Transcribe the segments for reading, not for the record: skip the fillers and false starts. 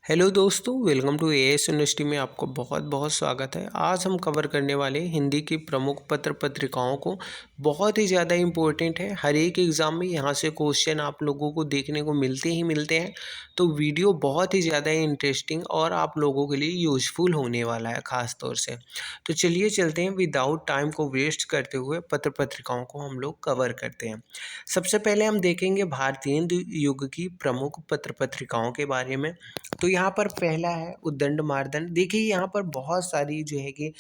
Hello दोस्तों, welcome to as university में आपको बहुत बहुत स्वागत है। आज हम कवर करने वाले हिंदी की प्रमुख पत्र पत्रिकाओं को। बहुत ही ज़्यादा इम्पोर्टेंट है। हर एक एग्ज़ाम में यहाँ से क्वेश्चन आप लोगों को देखने को मिलते ही मिलते हैं। तो वीडियो बहुत ही ज़्यादा इंटरेस्टिंग और आप लोगों के लिए यूज़फुल होने वाला है ख़ास तौर से। तो चलिए चलते हैं, विदाउट टाइम को वेस्ट करते हुए पत्र पत्रिकाओं को हम लोग कवर करते हैं। सबसे पहले हम देखेंगे भारतीय युग की प्रमुख पत्र पत्रिकाओं के बारे में। तो यहाँ पर पहला है उद्दंड मार्दंड। देखिए यहाँ पर बहुत सारी जो है कि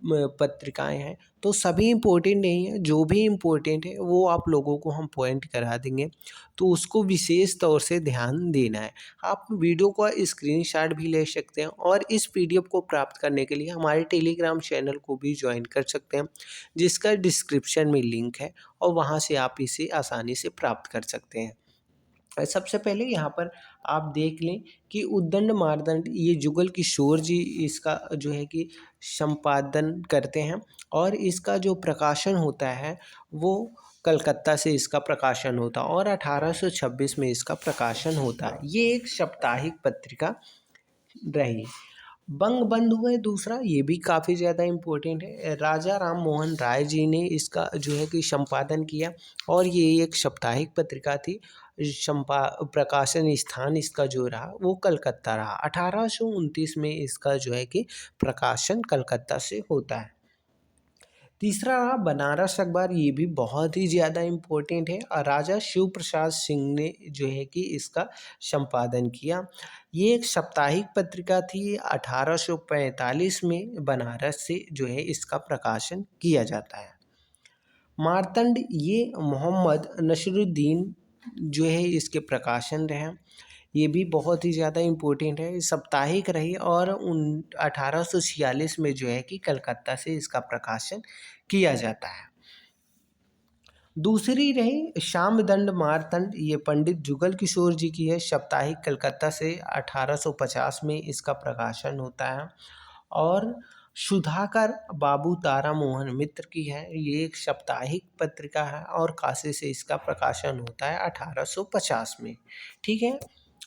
पत्रिकाएं हैं, तो सभी इम्पोर्टेंट नहीं है। जो भी इम्पोर्टेंट है वो आप लोगों को हम पॉइंट करा देंगे, तो उसको विशेष तौर से ध्यान देना है। आप वीडियो का स्क्रीनशॉट भी ले सकते हैं और इस पीडीएफ को प्राप्त करने के लिए हमारे टेलीग्राम चैनल को भी ज्वाइन कर सकते हैं, जिसका डिस्क्रिप्शन में लिंक है और वहाँ से आप इसे आसानी से प्राप्त कर सकते हैं। सबसे पहले यहाँ पर आप देख लें कि उद्दंड मार्दंड ये जुगल किशोर जी इसका जो है कि संपादन करते हैं और इसका जो प्रकाशन होता है वो कलकत्ता से इसका प्रकाशन होता है और 1826 में इसका प्रकाशन होता है। ये एक साप्ताहिक पत्रिका रही। बंगबंधु है दूसरा, ये भी काफ़ी ज़्यादा इम्पोर्टेंट है। राजा राम मोहन राय जी ने इसका जो है कि संपादन किया और ये एक साप्ताहिक पत्रिका थी। प्रकाशन स्थान इसका जो रहा वो कलकत्ता रहा। 1829 में इसका जो है कि प्रकाशन कलकत्ता से होता है। तीसरा रहा बनारस अखबार। ये भी बहुत ही ज़्यादा इम्पोर्टेंट है और राजा शिव प्रसाद सिंह ने जो है कि इसका संपादन किया। ये एक साप्ताहिक पत्रिका थी। 1845 में बनारस से जो है इसका प्रकाशन किया जाता है। मार्तंड ये मोहम्मद नसरुद्दीन जो है इसके प्रकाशन रहे। ये भी बहुत ही ज़्यादा इम्पोर्टेंट है। साप्ताहिक रही और 1846 में जो है कि कलकत्ता से इसका प्रकाशन किया जाता है। दूसरी रही श्यामदंड मार्तंड। ये पंडित जुगल किशोर जी की है। साप्ताहिक कलकत्ता से 1850 में इसका प्रकाशन होता है। और सुधाकर बाबू तारा मोहन मित्र की है। ये एक साप्ताहिक पत्रिका है और काशी से इसका प्रकाशन होता है 1850 में। ठीक है।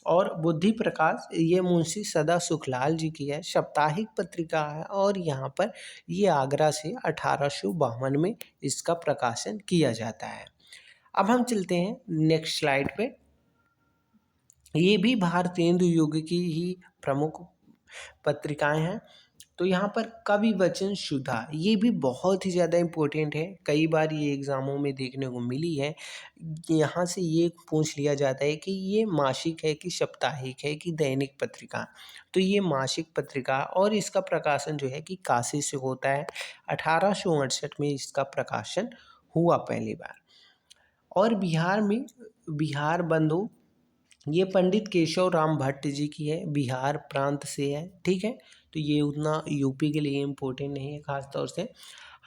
और बुद्धि प्रकाश ये मुंशी सदा सुखलाल जी की है। साप्ताहिक पत्रिका है और यहाँ पर ये आगरा से 1852 में इसका प्रकाशन किया जाता है। अब हम चलते हैं नेक्स्ट स्लाइड पे। ये भी भारतेंदु युग की ही प्रमुख पत्रिकाएं हैं। तो यहाँ पर कवि वचन सुधा ये भी बहुत ही ज़्यादा इम्पोर्टेंट है। कई बार ये एग्ज़ामों में देखने को मिली है। यहाँ से ये पूछ लिया जाता है कि ये मासिक है कि साप्ताहिक है कि दैनिक पत्रिका। तो ये मासिक पत्रिका और इसका प्रकाशन जो है कि काशी से होता है। 1868 में इसका प्रकाशन हुआ पहली बार। और बिहार में बिहार बंधु ये पंडित केशव राम भट्ट जी की है। बिहार प्रांत से है। ठीक है। तो ये उतना यूपी के लिए इम्पोर्टेंट नहीं है खास तौर से।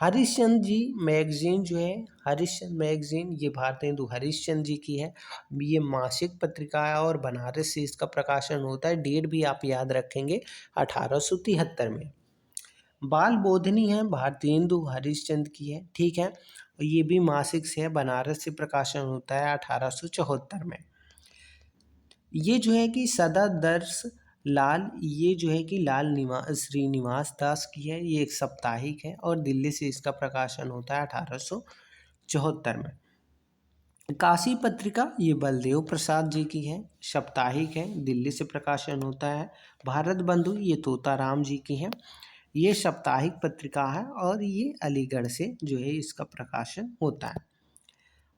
हरिश्चंद्र जी मैगजीन जो है, हरिश्चंद्र मैगजीन ये भारतेंदु हरिश्चंद्र जी की है। ये मासिक पत्रिका है और बनारस से इसका प्रकाशन होता है। डेट भी आप याद रखेंगे 1873 में। बाल बोधनी है भारतेंदु हरिश्चंद्र की है। ठीक है। ये भी मासिक से है। बनारस से प्रकाशन होता है 1874 में। ये जो है कि सदा दर्श लाल ये जो है कि लाल श्रीनिवास दास की है। ये एक साप्ताहिक है और दिल्ली से इसका प्रकाशन होता है 1874 में। काशी पत्रिका ये बलदेव प्रसाद जी की है। साप्ताहिक है, दिल्ली से प्रकाशन होता है। भारत बंधु ये तोताराम जी की है। ये साप्ताहिक पत्रिका है और ये अलीगढ़ से जो है इसका प्रकाशन होता है।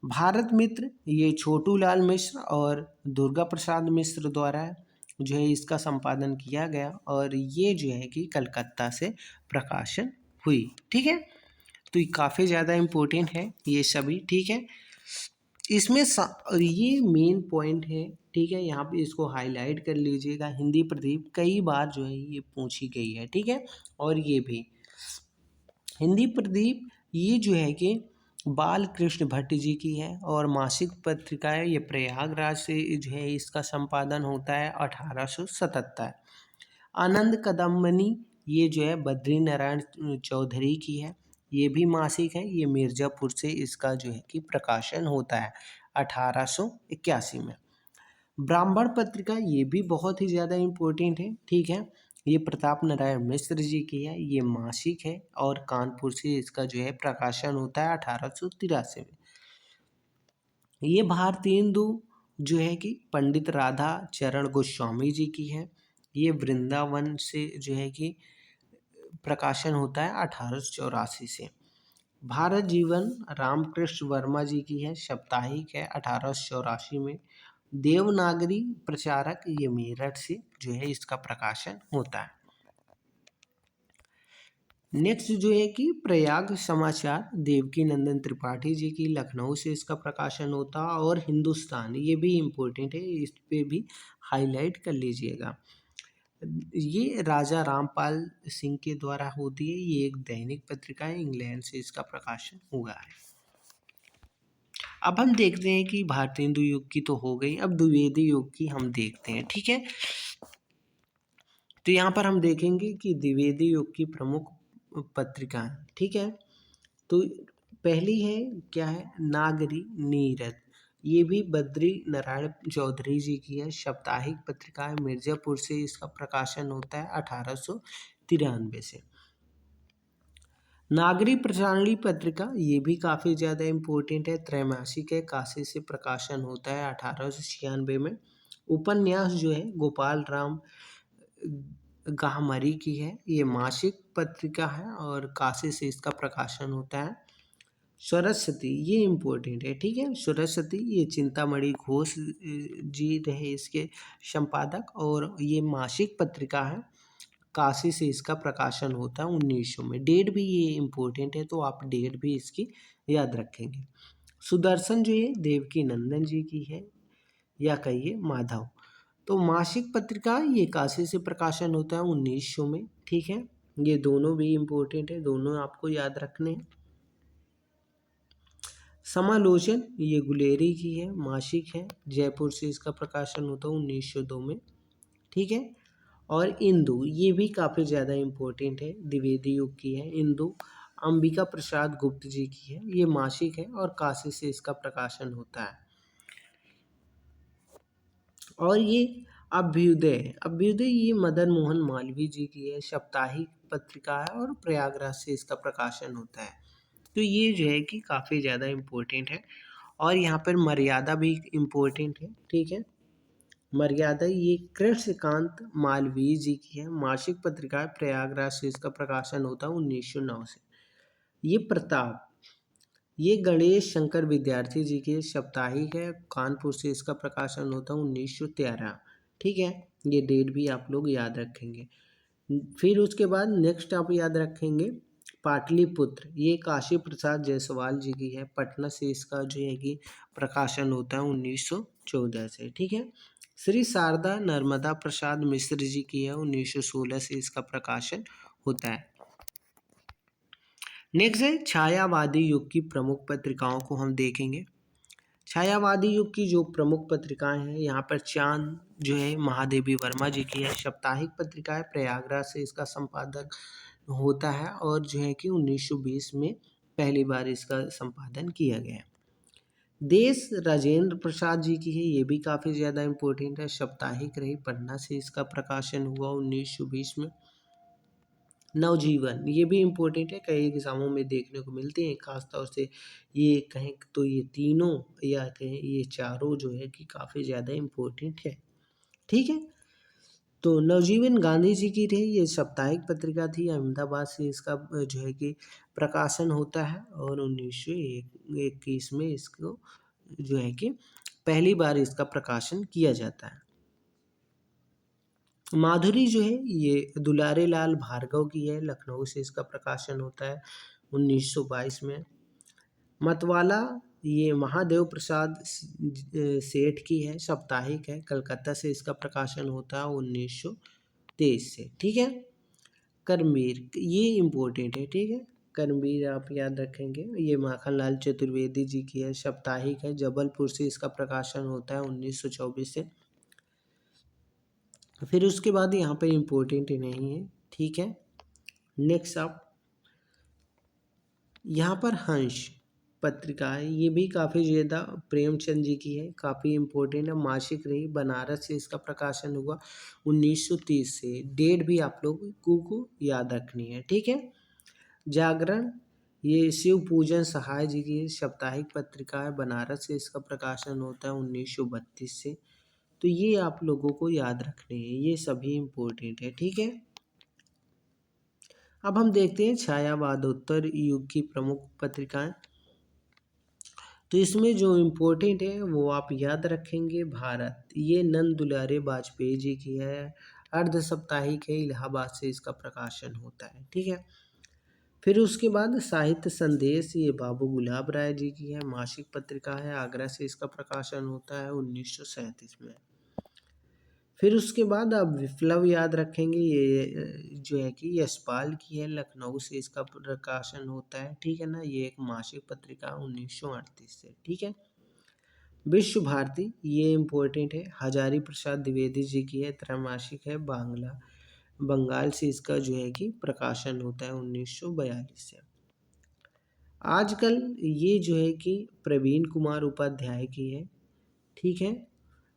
भारत मित्र ये छोटू लाल मिश्र और दुर्गा प्रसाद मिश्र द्वारा जो है इसका संपादन किया गया और ये जो है कि कलकत्ता से प्रकाशन हुई। ठीक है। तो ये काफ़ी ज़्यादा इम्पोर्टेंट है ये सभी। ठीक है। इसमें ये मेन पॉइंट है। ठीक है। यहाँ पे इसको हाईलाइट कर लीजिएगा। हिंदी प्रदीप कई बार जो है ये पूछी गई है। ठीक है। और ये भी हिंदी प्रदीप ये जो है कि बाल कृष्ण भट्ट जी की है और मासिक पत्रिका है। ये प्रयागराज से जो है इसका संपादन होता है 1877। आनंद कदम्बनी ये जो है बद्री नारायण चौधरी की है। ये भी मासिक है। ये मिर्ज़ापुर से इसका जो है कि प्रकाशन होता है 1881 में। ब्राह्मण पत्रिका ये भी बहुत ही ज़्यादा इम्पोर्टेंट है, ठीक है। ये प्रताप नारायण मिश्र जी की है, ये मासिक है और कानपुर से इसका जो है प्रकाशन होता है 1883 में। ये भारतेंदु जो है कि पंडित राधा चरण गोस्वामी जी की है। ये वृंदावन से जो है कि प्रकाशन होता है 1884 से। भारत जीवन रामकृष्ण वर्मा जी की है, साप्ताहिक है 1884 में। देवनागरी प्रचारक ये मेरठ से जो है इसका प्रकाशन होता है। नेक्स्ट जो है कि प्रयाग समाचार देवकी नंदन त्रिपाठी जी की, लखनऊ से इसका प्रकाशन होता है। और हिंदुस्तान ये भी इम्पोर्टेंट है, इस पे भी हाईलाइट कर लीजिएगा। ये राजा रामपाल सिंह के द्वारा होती है, ये एक दैनिक पत्रिका है, इंग्लैंड से इसका प्रकाशन हुआ है। अब हम देखते हैं कि भारतेंदु युग की तो हो गई, अब द्विवेदी युग की हम देखते हैं, ठीक है। तो यहाँ पर हम देखेंगे कि द्विवेदी युग की प्रमुख पत्रिकाएं, ठीक है। तो पहली है क्या है, नागरी नीरद, ये भी बद्री नारायण चौधरी जी की है, साप्ताहिक पत्रिका है, मिर्जापुर से इसका प्रकाशन होता है 1893 से। नागरी प्रचारणी पत्रिका ये भी काफ़ी ज़्यादा इम्पोर्टेंट है, त्रैमासिक है, काशी से प्रकाशन होता है 1896 में। उपन्यास जो है गोपाल राम गाहमरी की है, ये मासिक पत्रिका है और काशी से इसका प्रकाशन होता है। सरस्वती ये इम्पोर्टेंट है, ठीक है। सरस्वती ये चिंतामणि घोष जी रहे इसके संपादक, और ये मासिक पत्रिका है, काशी से इसका प्रकाशन होता है 1900 में। डेट भी ये इम्पोर्टेंट है, तो आप डेट भी इसकी याद रखेंगे। सुदर्शन जो है देवकी नंदन जी की है, या कहिए माधव। तो मासिक पत्रिका ये काशी से प्रकाशन होता है 1900 में, ठीक है। ये दोनों भी इम्पोर्टेंट है, दोनों आपको याद रखने हैं। समालोचन ये गुलेरी की है, मासिक है, जयपुर से इसका प्रकाशन होता है 1902 में, ठीक है। और इंदु ये भी काफ़ी ज़्यादा इम्पोर्टेंट है, द्विवेदी युग की है। इंदु अंबिका प्रसाद गुप्त जी की है, ये मासिक है और काशी से इसका प्रकाशन होता है। और ये अभ्युदय, अभ्युदय ये मदन मोहन मालवीय जी की है, साप्ताहिक पत्रिका है और प्रयागराज से इसका प्रकाशन होता है। तो ये जो है कि काफ़ी ज़्यादा इम्पोर्टेंट है। और यहाँ पर मर्यादा भी इम्पोर्टेंट है, ठीक है। मर्यादा ये कृष्णकांत मालवीय जी की है, मासिक पत्रिका है, प्रयागराज से इसका प्रकाशन होता है 1909 से। ये प्रताप ये गणेश शंकर विद्यार्थी जी के साप्ताहिक है, कानपुर से इसका प्रकाशन होता है 1913, ठीक है। ये डेट भी आप लोग याद रखेंगे। फिर उसके बाद नेक्स्ट आप याद रखेंगे पाटलिपुत्र, ये काशी प्रसाद जायसवाल जी की है, पटना से इसका जो है कि प्रकाशन होता है 1914 से, ठीक है। श्री शारदा नर्मदा प्रसाद मिश्र जी की है, 1916 से इसका प्रकाशन होता है। नेक्स्ट है छायावादी युग की प्रमुख पत्रिकाओं को हम देखेंगे। छायावादी युग की जो प्रमुख पत्रिकाएं हैं, यहाँ पर चांद जो है महादेवी वर्मा जी की है, साप्ताहिक पत्रिका है, प्रयागराज से इसका संपादक होता है और जो है कि 1920 में पहली बार इसका संपादन किया गया। देश राजेंद्र प्रसाद जी की है, ये भी काफ़ी ज़्यादा इम्पोर्टेंट है, साप्ताहिक रही, पटना से इसका प्रकाशन हुआ 1920 में। नवजीवन ये भी इम्पोर्टेंट है, कई एग्जामों में देखने को मिलते हैं, खासतौर से ये कहें तो ये तीनों या कहें ये चारों जो है कि काफ़ी ज़्यादा इम्पोर्टेंट है, ठीक है। तो नवजीवन गांधी जी की रही, ये साप्ताहिक पत्रिका थी, अहमदाबाद से इसका जो है कि प्रकाशन होता है और 1921 में इसको जो है कि पहली बार इसका प्रकाशन किया जाता है। माधुरी जो है ये दुलारे लाल भार्गव की है, लखनऊ से इसका प्रकाशन होता है 1922 में। मतवाला ये महादेव प्रसाद सेठ की है, साप्ताहिक है, कलकत्ता से इसका प्रकाशन होता है 1923 से, ठीक है। करमवीर ये इम्पोर्टेंट है, ठीक है। करमवीर आप याद रखेंगे, ये माखनलाल चतुर्वेदी जी की है, साप्ताहिक है, जबलपुर से इसका प्रकाशन होता है 1924 से। फिर उसके बाद यहाँ पर इम्पोर्टेंट नहीं है, ठीक है। नेक्स्ट आप यहाँ पर हंस पत्रिका है, ये भी काफ़ी ज़्यादा प्रेमचंद जी की है, काफ़ी इम्पोर्टेंट है। मासिक रही, बनारस से इसका प्रकाशन हुआ 1930 से। डेट भी आप लोगों को याद रखनी है, ठीक है। जागरण, ये शिव पूजन सहाय जी की साप्ताहिक पत्रिका है, बनारस से इसका प्रकाशन होता है 1932 से। तो ये आप लोगों को याद रखने हैं, ये सभी इम्पोर्टेंट है, ठीक है। अब हम देखते हैं छायावादोत्तर युग की प्रमुख पत्रिकाएं। तो इसमें जो इम्पोर्टेंट है वो आप याद रखेंगे। भारत, ये नंद दुलारे वाजपेयी जी की है, अर्ध साप्ताहिक है, इलाहाबाद से इसका प्रकाशन होता है, ठीक है। फिर उसके बाद साहित्य संदेश, ये बाबू गुलाब राय जी की है, मासिक पत्रिका है, आगरा से इसका प्रकाशन होता है 1937 में। फिर उसके बाद आप विप्लव याद रखेंगे, ये जो है कि यशपाल की है, लखनऊ से इसका प्रकाशन होता है, ठीक है ना। ये एक मासिक पत्रिका 1938 से, ठीक है। विश्व भारती, ये इम्पोर्टेंट है, हजारी प्रसाद द्विवेदी जी की है, त्रैमासिक है, बंगाल से इसका जो है कि प्रकाशन होता है 1942 से। आजकल ये जो है कि प्रवीण कुमार उपाध्याय की है, ठीक है।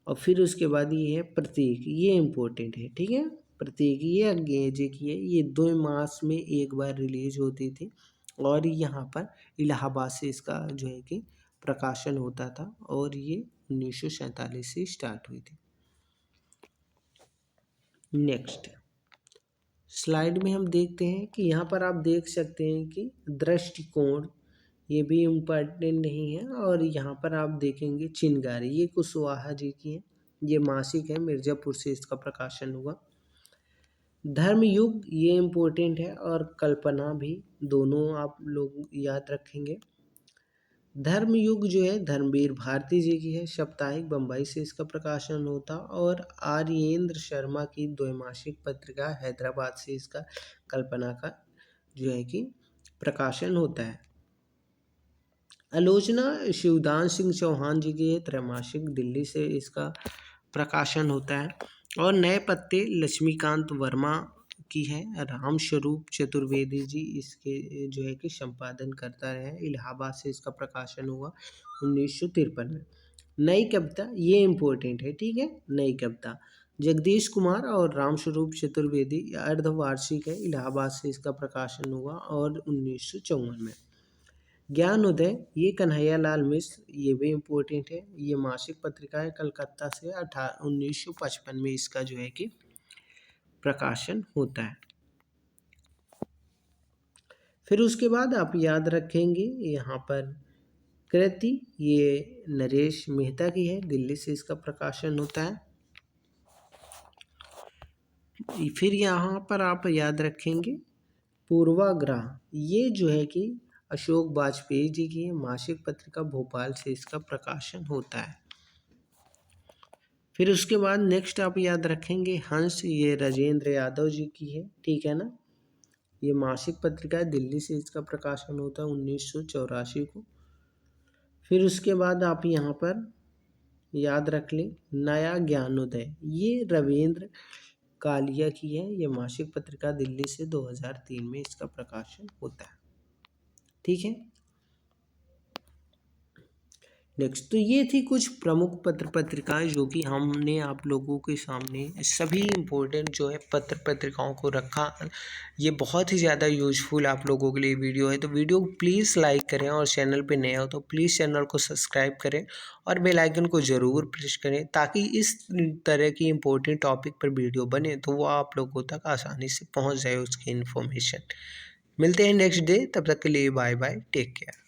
और फिर उसके बाद ये है प्रतीक, ये इम्पोर्टेंट है, ठीक है। प्रतीक ये अंग्रेजी की है, ये 2 मास में एक बार रिलीज होती थी और यहाँ पर इलाहाबाद से इसका जो है कि प्रकाशन होता था और ये 1947 से स्टार्ट हुई थी। नेक्स्ट स्लाइड में हम देखते हैं कि यहाँ पर आप देख सकते हैं कि दृष्टिकोण, ये भी इम्पोर्टेंट नहीं है। और यहाँ पर आप देखेंगे चिनगारी, ये कुशवाहा जी की है, ये मासिक है, मिर्ज़ापुर से इसका प्रकाशन हुआ। धर्मयुग, ये इम्पोर्टेंट है, और कल्पना भी, दोनों आप लोग याद रखेंगे। धर्मयुग जो है धर्मवीर भारती जी की है, साप्ताहिक, बम्बई से इसका प्रकाशन होता। और आर्येंद्र शर्मा की द्वैमासिक पत्रिका, हैदराबाद से इसका कल्पना का जो है कि प्रकाशन होता है। आलोचना शिवदान सिंह चौहान जी की है, त्रैमासिक, दिल्ली से इसका प्रकाशन होता है। और नए पत्ते लक्ष्मीकांत वर्मा की है, राम स्वरूप चतुर्वेदी जी इसके जो है कि संपादन करता रहे, इलाहाबाद से इसका प्रकाशन हुआ 1953 में। नई कविता, ये इम्पोर्टेंट है, ठीक है। नई कविता जगदीश कुमार और राम स्वरूप चतुर्वेदी, अर्धवार्षिक है, इलाहाबाद से इसका प्रकाशन हुआ और 1954 में। ज्ञानोदय, ये कन्हैया लाल मिश्र, ये भी इम्पोर्टेंट है, ये मासिक पत्रिका है, कलकत्ता से 1955 में इसका जो है कि प्रकाशन होता है। फिर उसके बाद आप याद रखेंगे यहाँ पर कृति, ये नरेश मेहता की है, दिल्ली से इसका प्रकाशन होता है। फिर यहाँ पर आप याद रखेंगे पूर्वाग्रह, ये जो है कि अशोक वाजपेयी जी की है, मासिक पत्रिका, भोपाल से इसका प्रकाशन होता है। फिर उसके बाद नेक्स्ट आप याद रखेंगे हंस, ये राजेंद्र यादव जी की है, ठीक है ना। ये मासिक पत्रिका है, दिल्ली से इसका प्रकाशन होता है 1984 को। फिर उसके बाद आप यहाँ पर याद रख लें नया ज्ञानोदय, ये रविंद्र कालिया की है, ये मासिक पत्रिका, दिल्ली से 2003 में इसका प्रकाशन होता है, ठीक है। नेक्स्ट, तो ये थी कुछ प्रमुख पत्र पत्रिकाएं जो कि हमने आप लोगों के सामने सभी इम्पोर्टेंट जो है पत्र पत्रिकाओं को रखा। ये बहुत ही ज़्यादा यूजफुल आप लोगों के लिए वीडियो है, तो वीडियो को प्लीज़ लाइक करें और चैनल पे नए हो तो प्लीज़ चैनल को सब्सक्राइब करें और बेल आइकन को ज़रूर प्रेस करें ताकि इस तरह की इम्पोर्टेंट टॉपिक पर वीडियो बने तो वो आप लोगों तक आसानी से पहुँच जाए उसकी इन्फॉर्मेशन। मिलते हैं नेक्स्ट डे, तब तक के लिए बाय बाय, टेक केयर।